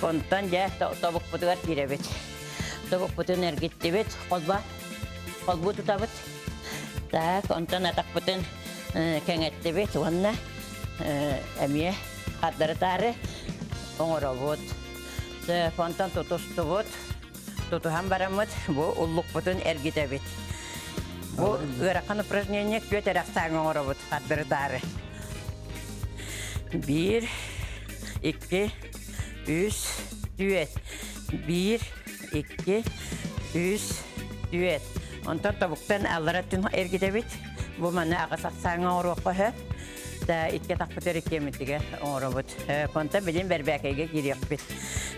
Онтан тобық бұтығар кері бет. Тобық бұтын әргетті бет. Қолбу тұта бет. Онтан атақ бұтын кәңетті бет. Онна әме қадыры тары оңыры бұт. Онтан тұтысты бұт. Тұтыған барамыд. Бұл ұллық бұтын әргеті бет. Бұл ұраққан упражнение көт әрақсаң оңыры бұт. Қадыры тары. 1, 2, 3, 4. 1, 2, 3, 4. Ondan tabuktan allara tüm ergidebit. Bu mana aqasaqsanga oroqqa hə. Da itke taqpıtır ikemitiga orobut. Konta bilin berbekeyge giriyakbit.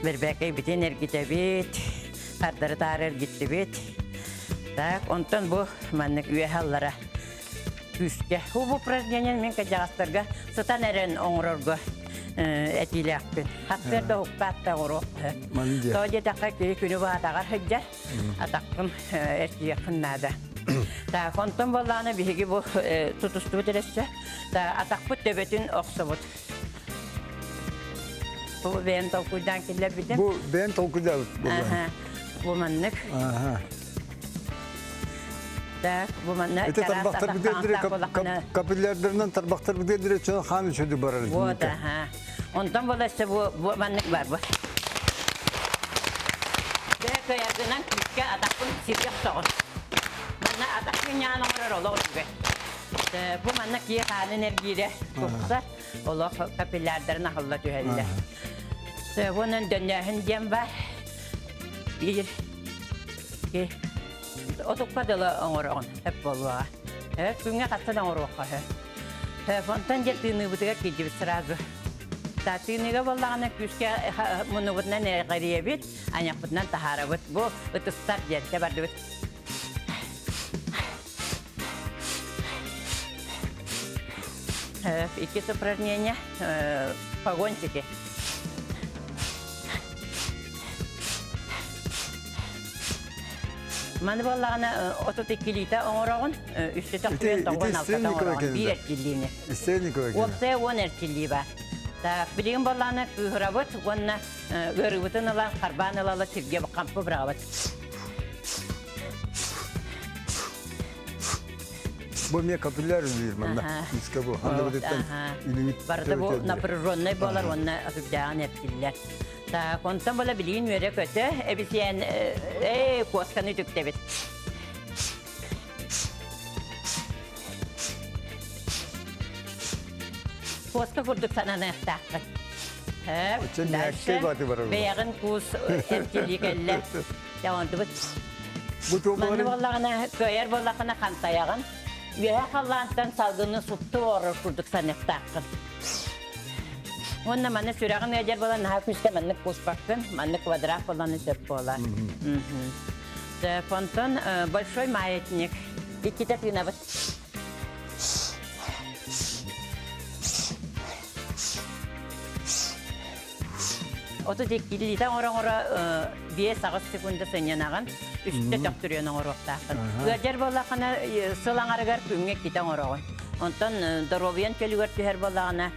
Berbekey bitin ergidebit. Kardarı tarar gitti bit. Tak, ondan bu manlık üye hallara. Küske. Bu prazdeniyen men kajağastırga sıtan eren oğrorga etiliyakbit. Hatta da hukkatta oroq. Manıca. Toje takka kiri günü bu atağar hıcca. Ataqqım erkiyakın nada. Ta konton bollana bihigi bu tutustu bitiresse. Ta ataqput debetin oqsabut. Bu benim tokuydan killer bidin. Bu ben tolkuda bu. Bu manlık. Aha. Ta bu manlık. Ete tarbaktır bir dire kapillerden tarbaktır bir dire çön han çödü barar. Bu da ha. Ondan bolası bu manlık var bu. Belki yakından küçük ataqpun siryak soğun. Manna ataqpun yanı olur gibi. Bu manlık yıkan enerjiyle çoksa Allah kapillerden akıllı tühelle. Bunun dönüyorun dem var. 1, 2, otukpadılı oğurağın hep boluğa. Güne katsan oğuruğa. Fontan jettiğini butuğa gidip sırası. Tatiniga bollağına küçük bunu bundan gariye bit, ayak bundan tahara bit. Bu ıtıstar jette bardı bit. İki упражнения погонщики. Mani bollağına 32 litre oğurağın, üstü takviyen toğun altından oğurağın, bir erkilliğini. İsteyen koyayım. Olsa 10 erkilliği var. Bilin bollağına kıhırabıt, onunla görübütün alan, karban alalı sirge kampı bırakabıt. Bu miye kapiller diyorum ben. Miska bu. Handa badetten ilimit. Barda bu napırronay bolar, onunla asıbdağın erkiller. Ta kontan bola bilin vere kötü, ebisiyen koskanı tüktebit. Koska kurduk sana ne yaptın? Çen yakke batı var. Beyağın kus erkillik elle. Devam edip. Bu toparın. Manı bollağına, köyer bollağına kantayağın. Üye kallantan salgını suptu orur kurduk sana yaptın. Onunla manı sürağın ecer bolan nahakmışta manı kuspaktın, manı kvadrat bolanı söp bolar. Fonton большой маятник. İki de tüyüne bak. Otu dekiliden ora bir sağız sekunda senyanağın üstte taktırıyorsun oraqtaqın. Öcer bolaqına sılanarıgar küngek giden orağın. Ondan dorobiyan kelüger tüher bolağına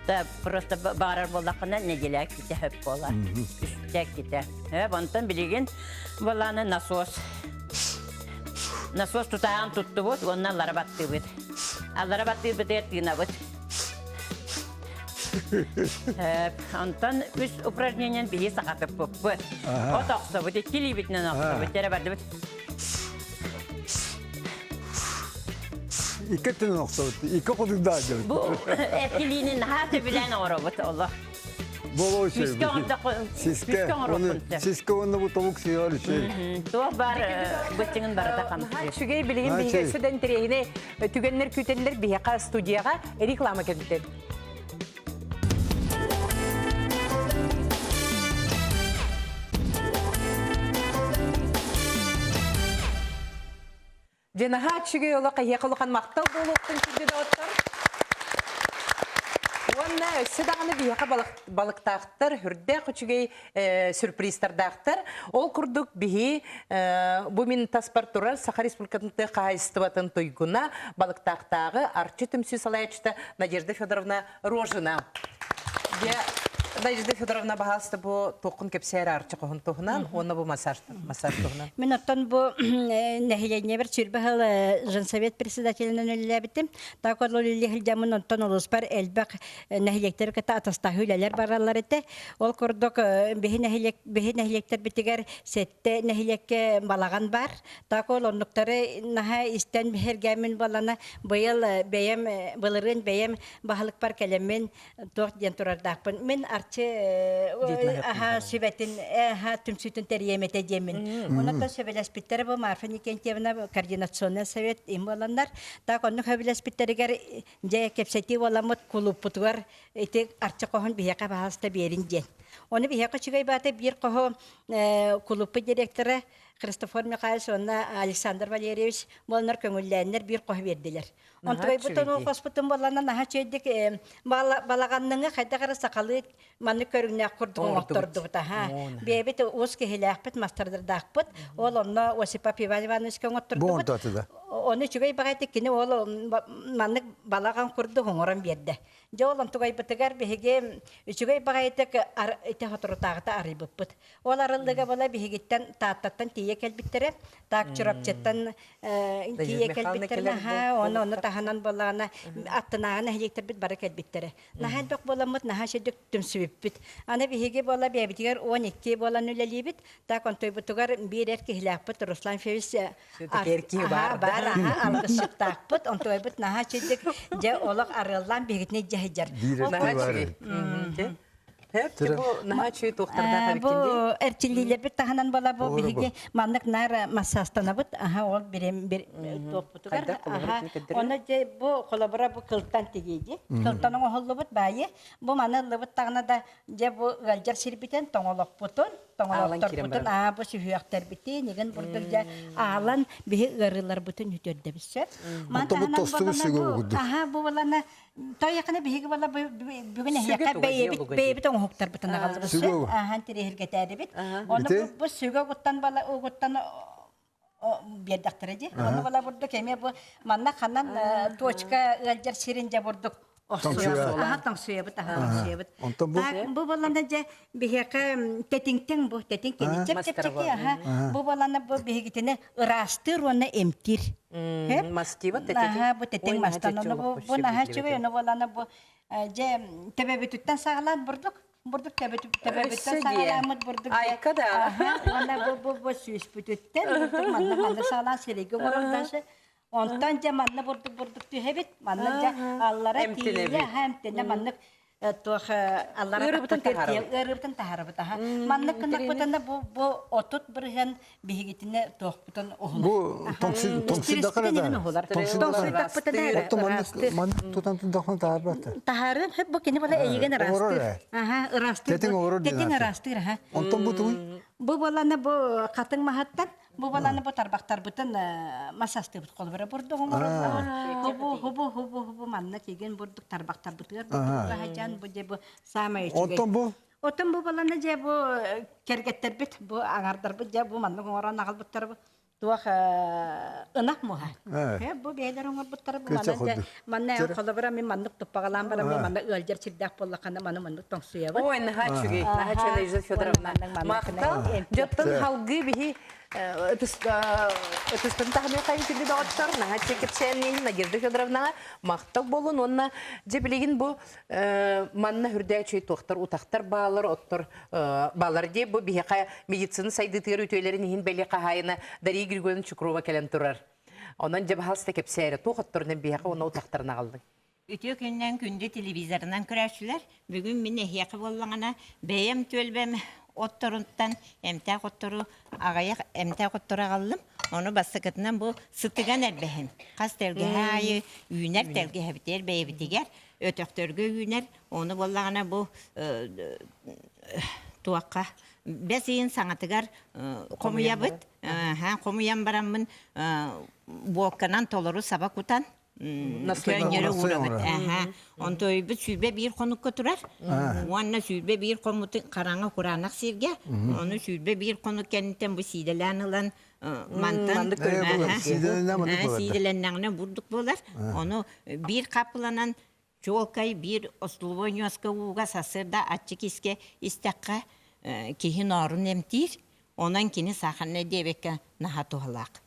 da prosta bağırar bolaqına ne gelek gide hep bolar. Üstte gide. Ondan bilgin bolağına nasos. Nasos tutağın tuttu bu, ondan lara battı bit. Allara battı bit ettiğine bit. Ondan üst упражнениен bihi sakatıp bu. O taqsa bit, kili bitnen taqsa bit, yere bardı bit. İki tane nokta bitti. İki koduk daha geldi. Bu etkiliğinin hatı bilen orabıt Allah. Bol şey. Miske onda Siske. Siske onda bu tavuk şey var şey. Tuğ bar bıçının barıda kanıtı. Şügey bilgin bilgin süden tirehine tügenler küteller bihaka studiyaga reklama geldi. Cenaha şügey ola kayakalıkan maktal doluktun şimdi de otur. Ona sedağını bihaka balıktağıttır, hürde küçügey sürpriztardağıttır. Ol kurduk bihi bu min tasportural Sakha Respublikası'nda kayıstıvatın tuyguna balıktağıttağı arçı tümsü salayaçtı Надежда Федоровна Рожина. Надежда Федоровна бағалысты бұл тоқын кепсері арчы қоғын тоғынан, оны бұл массаж тоғынан. Мен оттан бұл нәхилене бір сүрбіғыл Женсовет председателінен өлілі біттім. Так ол өлілі жамын оттан олыс бар әлбәқ нәхилектер кіті атастағы өлелер баралар еті. Ол көрдік бейі нәхилектер бітігер сәтті нәхилекке балаған бар. Так ол онлықтары наға істен бігергәмін балана бұйыл бәйем, бұлырын бәйем бағылық бар кәлеммен тоқ ден тұрардақпын. Мен арчы сөбәтін, түмсүтін тәріемете демін. Онында сөбәләспеттері бұл Марфа Никентьевна координационный совет им боландар. Так онның сөбәләспеттерігер жай кепсети оламыт кулуп бұтығар арчы қоғын бияқа бағалыста берін ден. Оны бияқа чүгай баты бір қоғы кулупы директоры Христофор Михайлович, онна Александр Валерьевич болнар көңілләнер бір қоғы берділер. Онтығай бұтын ол қоспытын боланан аға чөйдік балағанныңы қайда қара сақалы маны көріңіне құрдығын оқтырды бұта. Бейбет өз кехелі ақпыт, мастардырды ақпыт. Ол онна Осипа Иван Иванович көң оқтырды бұт. Оны чүгай бағайды кені ол маны балаған құрды ғоңырын берді. Жол онтығай бұтығар бейге чүгай бағайдық ите хоторутағыта арый бұппыт. Ол арылдыға бола бейгеттен тааттаттан тие кәлбіттері, так чұрапчеттан тие кәлбіттері, оны таханан болағына аттынағына хелектер біт бары кәлбіттері. Нахан тоқ боламыт, нахан шедік түмсібіп біт. Аны бейге бола бейбітігер 12 болан өлелі біт, так онтой бұтығар бір әрке хилақпыт Руслан Февис бар, алғышықтақпыт, онтой бұт нахан шедік жа олық арылдан бейгетіне жахиджар. Бұл әрчілілер бір тағынан бола бұл бігі маңнық нар массастана бұд. Ол берем тоқ бұтығар. Оны бұл қолабыра бұл қылттан тегейді. Қылттаның оғылы бұд бәйі. Бұл маңы лыбыд тағына да бұл ғалжар сірбітен тоңолық бұтын. Тоңолықтар бұтын. Бұл сүйіяқтар біті. Неген бұрдық ағалан бігі ғырылар бұтын үтерді бізсер. Бұл боланы той яқыны бігі бола бүгін әйяқа бәйбіт оңықтар бұтын ағалды бұсы. Ахан тірехілгет әрі біт. Оны бұл сөйге құттан бала ұғыттан бердіқтір еді. Оны бала бұрдық әме бұл манна қанан точка ғалжар сирінже бұрдық. Ағаттың сөйебіт, ағаттың сөйебіт. Бұл баланы жа бігеқі тәтіңтің бұл, тәтің кені чеп-чеп-чеке. Бұл баланы бұл бігетіне ұрастыр, оны әмтір. Мастива тәтің? Бұл тәтің мастан. Бұл наға чөге, оны баланы бұл тәбәбетіттен сағалан бұрдық. Бұрдық тәбәбеттен сағаламыд бұрдық. Айқа да. Оны бұл сүйіс бүтіттен, манны сағалан серегі бұрылдашы. Онтан жа манны бұрдық түйебет, манны жа аллара тиye әмтіне манны тоқ аллара ұрыбытын тахарыбыт. Манны кынақ бұтында бұл отут бірген бейгетіне тоқ бұтын оғылар. Бұл тоңсыда қарада? Тоңсыдақ бұтында Манны тұтантын дақын тахар бәтті? Тахарын бұл кені бұл әйген ұрастыр. Тәтің ұрастыр. Онтан бұтығын? Бұл баланы бұл қатың мағаттан, бұл баланы бұл тарбақтар бұтын масасты бұт қолы бірі бұрды ғымыры. Хубу манна кеген бұрдық тарбақтар бұтығар бұрдық ғайжан бұл де бұл самай үшіге. Онтан бұл? Отын бұл баланы же бұл кергеттер біт, бұл аңардар бұт, же бұл манны ғымыран ағал бұттар бұл. Туақ ынақ мұға. Бұл бәйлер оңыр бұттар бұл. Манна қолы бірі мен маннық тұппағалан бірі, манна өлдер чирдақ болы қаны манны тоң сұя бұл. Ой, наға чүге, Надежда Федоровна. Мақтал, жөттің халғы бігі Өтістің тағын өқайын күлді дағыттар, наға чекіп сәнейін Надежда Федоровнаға мақтал болын, онына жебілеген бұл манна хүрдәй чөй тоқтар, ұтақтар балар, оттар балар де бұл бейеқа медицины сайдытығыр өтейлерін ең бәлі қағайына Дария Григорьевна Чукрова кәлін тұрар. Онан жебі халысты кеп сәрі тоқтарынан бейеқа оны ұтақтарына қалды. Үтө күннен күнді телевизорынан көрәшілер. Бүгін мен әйеқі болғана бәйем төлбәм отторунтан эмтә коттору агаяк эмтә коттора галлым. Оны басыкытынан бу сытыган әрбәһен. Кас телге хайы, үйнәр телге хәбитер бәйбитигәр, өтөктөргө үйнәр. Оны боллагана бу туакка бәсин саңатыгар комуябыт. Комуям барамын буокканан толору сабак утан. Көньері уырабыт. Онтой бүт сүйбе бір қонық көтірер. Онна сүйбе бір қомытын қараңа құранақ серге. Оны сүйбе бір қонық кәнітен бұл сиделән ұлан мантан. Сиделәннәңіне бұрдық болар. Оны бір қапыланан чолкай бир ословой нёска уга сасырда атчы киске истакка кихин орун эмтир. Онан кини саханна дебекке наха тухалак.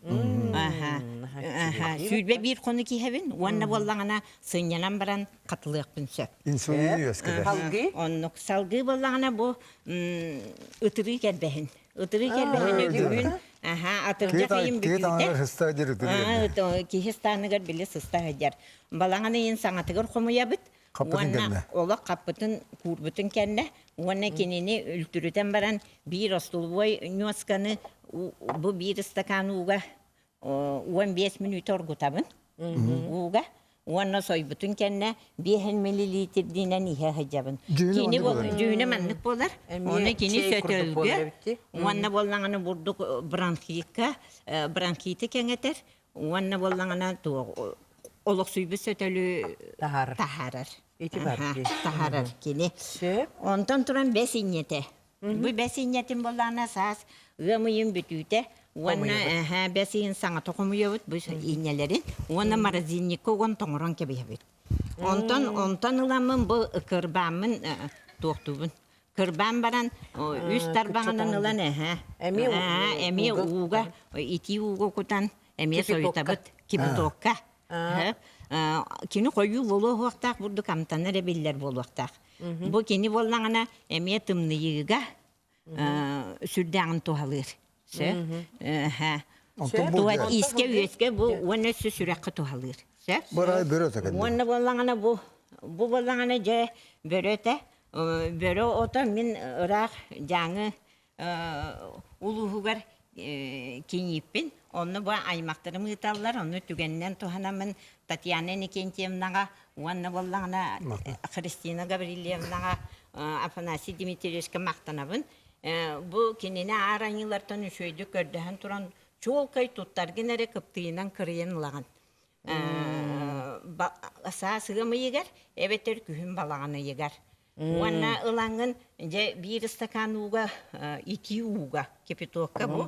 Сүлбе бир кону кихевин, уанна боллаңана сынянан баран катылык бүнсөп. Инсулин өскелер. Халгы? Оннук салгы боллаңана бу ытыры келбехин. Ытыры келбехин өдүгүн. Атыржа кайын бүкүлде. Кихистаныгар биле сыста хеджар. Балаңана ен саңатыгар хомуябыт. Уанна ола каппытын курбутун кенне. Уанна кенени үлтүрүтен баран бир остулбой нёсканы бу бир стакан уга 15 минут оргутабын. Уга. Уанна сойбутун кенне 5 миллилитр динен ihe хеджабын. Кини бол жүйүнө маннык болар. Оны кини сөтөлгө. Уанна боллаңаны бурдук бронхиты кеңетер. Уанна боллаңана олық сүйбі сөтөлү тахарар. Тахарар кини. Онтан туран 5 иннете. Бу 5 иннетин боллаңана саас ымыйын бүтүүте. Уанна 5 ин саңа токумуйобут бу иннелерин. Уанна морозильникке огон тоңорон кебейбит. Онтан ыламын бу кырбамын тоқтубун. Кырбам баран үс тарбаңынан ылан эми уга ити уга кутан эми сойтабыт кибитокка. Кини койу болу хуактак бурду камтаныр эбиллер болу хуактак. Бу кини боллаңана эми тымныйыга сүрдәңін тухалыр. Туат иске үйеске бу уанна сүрәккә тухалыр. Барай бөрөтө кенде. Уанна боллаңана бу боллаңана же бөрөтө. Бөрө ота мен ырак жаңы улугугар кеңиппин. Onu bu aymaqtırımı ıtallar, onu tügenden tuhanamın Tatyana Nikentiyevnağa, onu bollağına Kristina Gavrilyevnağa, Afanasi Dimitrievska maqtanabın. Bu kenine aranılardanüşöydü gördüğün turan çoğul kay tuttar genere kıptığından kırıyan lağın. Sağ sığımı yeger, evetler kühün balağını yeger. Уанна ылаңын же бир стакан уга, 2 уга кипятокка бу.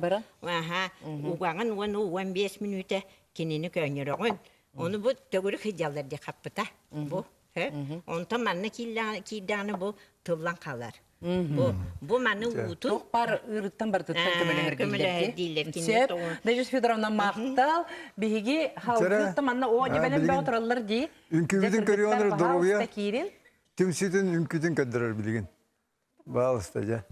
Угаңын 15 минута кенени көңөрөгөн. Оны бу төгүрү хыжаларды каппыта. Бу. Онта манны кийданы бу тыллан калар. Бу манны уту. Бар ырыттан бар туттан көмөлөр дилер. Надежда Федоровна мактал, биги халкы манна о жебелен бе отуралар ди. Үнкүбүдүн көрүөнөр здоровья. Тимситин үмкүтүн көддөрөр билген. Балыста жа.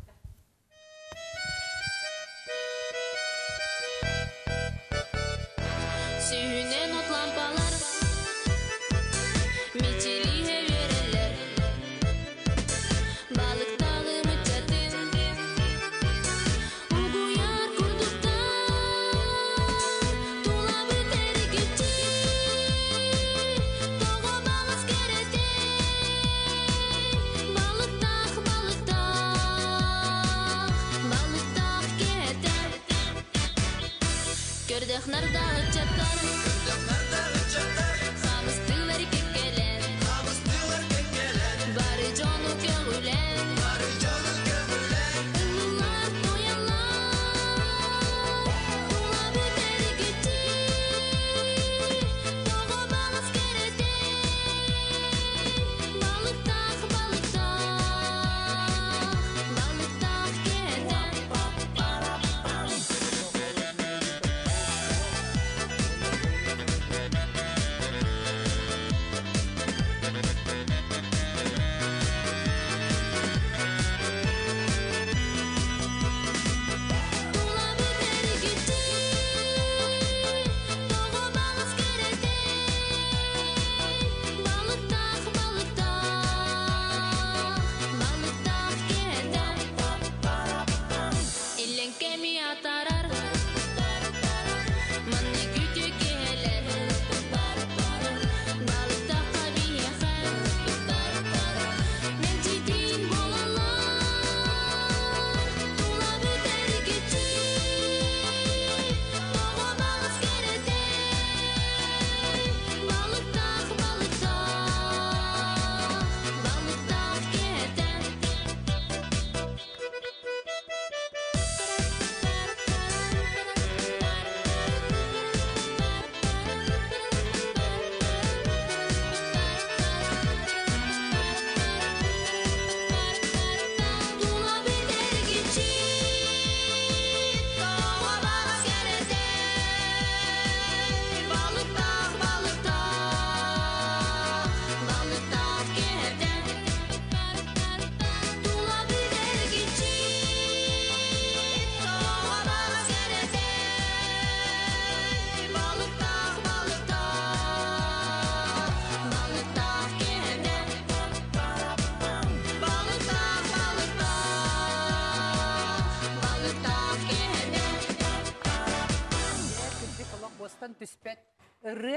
түспет ыры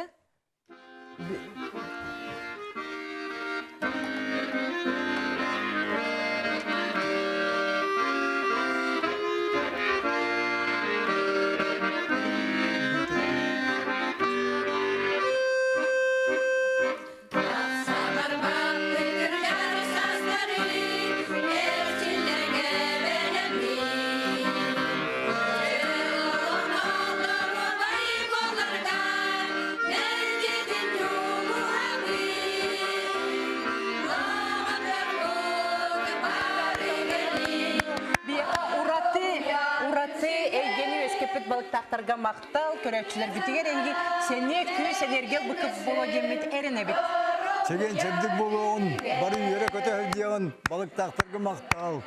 балықтақтарға мақтал, көрәтшілер бітігер әнге сәне күс энергия бұқып болу демет әріне бит. Чеген чәбдік болуын, бары үйері көті әлдеуін балықтақтарға мақтал.